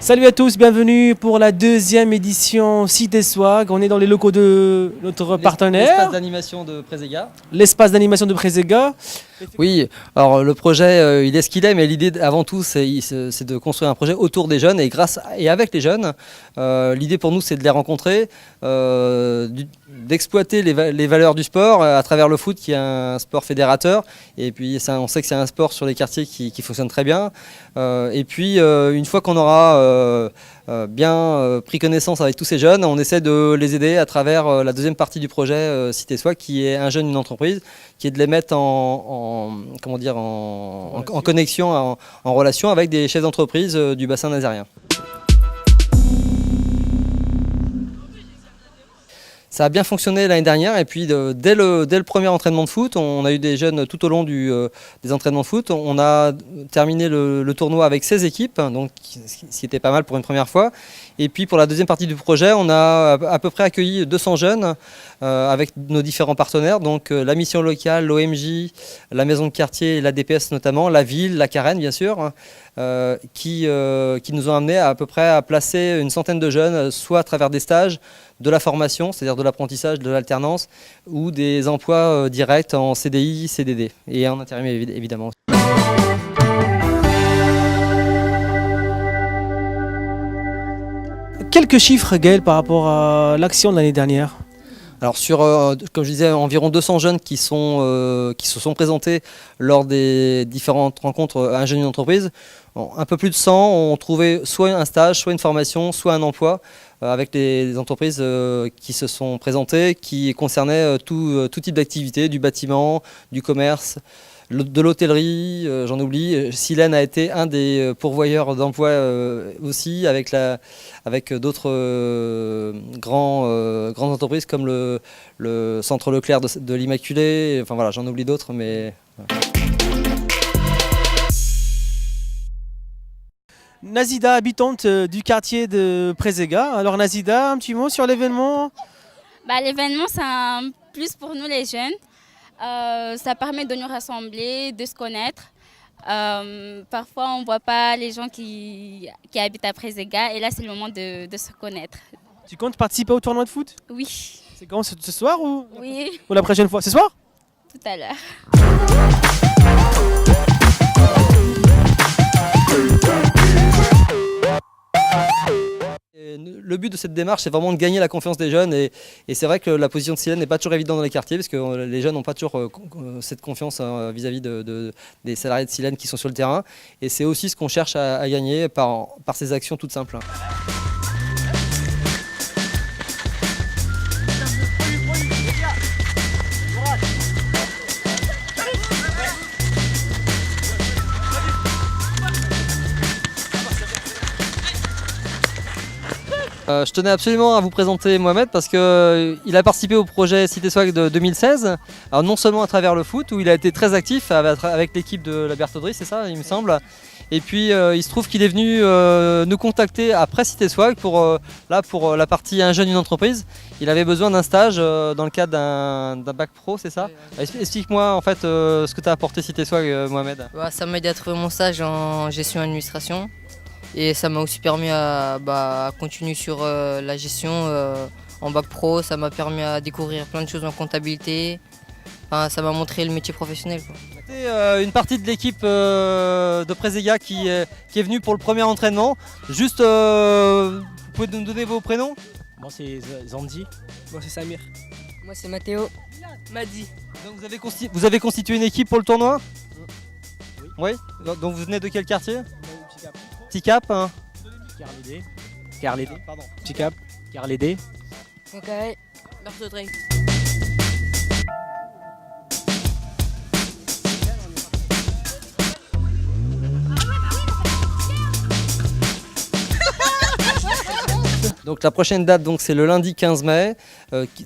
Salut à tous, bienvenue pour la deuxième édition Cité Swag. On est dans les locaux de notre partenaire, l'espace d'animation de Prézega. l'espace d'animation de Prézega. Oui, alors le projet, il est ce qu'il est, mais l'idée avant tout, c'est de construire un projet autour des jeunes et avec les jeunes. L'idée pour nous, c'est de les rencontrer, d'exploiter les valeurs du sport à travers le foot, qui est un sport fédérateur. Et puis, on sait que c'est un sport sur les quartiers qui fonctionne très bien. Et puis, une fois qu'on aura bien pris connaissance avec tous ces jeunes, on essaie de les aider à travers la deuxième partie du projet Cité Swag, qui est un jeune, une entreprise, qui est de les mettre en connexion, en relation avec des chefs d'entreprise du bassin nazérien. Ça a bien fonctionné l'année dernière et puis dès le premier entraînement de foot, on a eu des jeunes tout au long des entraînements de foot. On a terminé le tournoi avec 16 équipes, donc, ce qui était pas mal pour une première fois. Et puis pour la deuxième partie du projet, on a à peu près accueilli 200 jeunes avec nos différents partenaires, donc la mission locale, l'OMJ, la maison de quartier, la DPS notamment, la ville, la Carène bien sûr, qui nous ont amené à peu près à placer une centaine de jeunes, soit à travers des stages, de la formation, c'est-à-dire de l'apprentissage, de l'alternance, ou des emplois directs en CDI, CDD et en intérim évidemment. Quelques chiffres, Gaël, par rapport à l'action de l'année dernière. Alors sur, comme je disais, environ 200 jeunes qui se sont présentés lors des différentes rencontres Un jeune, une entreprise. Un peu plus de 100 ont trouvé soit un stage, soit une formation, soit un emploi avec les entreprises qui se sont présentées, qui concernaient tout type d'activité, du bâtiment, du commerce, de l'hôtellerie, j'en oublie. Silène a été un des pourvoyeurs d'emploi aussi, avec d'autres grandes entreprises comme le Centre Leclerc de l'Immaculée. Enfin voilà, j'en oublie d'autres, mais... Voilà. Nazida, habitante du quartier de Prézega. Alors Nazida, un petit mot sur l'événement? L'événement, c'est un plus pour nous les jeunes. Ça permet de nous rassembler, de se connaître. Parfois, on ne voit pas les gens qui habitent à Prézega et là, c'est le moment de se connaître. Tu comptes participer au tournoi de foot? Oui. C'est quand, ce soir ou Oui, la prochaine fois? Ce soir? tout à l'heure. Le but de cette démarche, c'est vraiment de gagner la confiance des jeunes et c'est vrai que la position de Silène n'est pas toujours évidente dans les quartiers parce que les jeunes n'ont pas toujours cette confiance vis-à-vis des salariés de Silène qui sont sur le terrain et c'est aussi ce qu'on cherche à gagner par ces actions toutes simples. Je tenais absolument à vous présenter Mohamed parce qu'il a participé au projet Cité Swag de 2016. Alors non seulement à travers le foot où il a été très actif avec l'équipe de la Bertauderie, c'est ça il me semble. Et puis il se trouve qu'il est venu nous contacter après Cité Swag pour la partie Un jeune, une entreprise. Il avait besoin d'un stage dans le cadre d'un bac pro, c'est ça? Explique-moi en fait ce que tu as apporté Cité Swag, Mohamed. Ça m'a aidé à trouver mon stage en gestion et administration. Et ça m'a aussi permis à continuer sur la gestion en bac pro. Ça m'a permis à découvrir plein de choses en comptabilité. Enfin, ça m'a montré le métier professionnel, quoi. C'est une partie de l'équipe de Prézega qui est venue pour le premier entraînement. Juste, vous pouvez nous donner vos prénoms? Moi c'est Zandi. Moi c'est Samir. Moi c'est Mathéo. Madi. Donc vous avez constitué une équipe pour le tournoi? Oui. Donc vous venez de quel quartier? Petit Cap, hein. Carlédé. Pardon. Petit Cap. Carlédé. Ok. Bertauderie. Donc la prochaine date c'est le lundi 15 mai,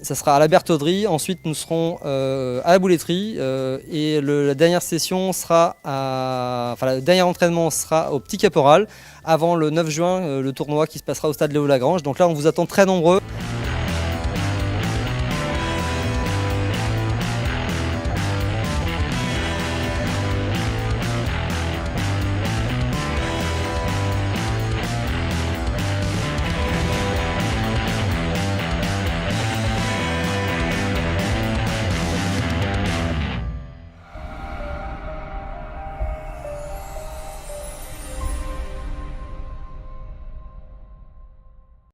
ça sera à la Bertauderie, ensuite nous serons à la Bouletterie et la dernière session sera le dernier entraînement sera au Petit Caporal avant le 9 juin, le tournoi qui se passera au stade Léo Lagrange. Donc là on vous attend très nombreux.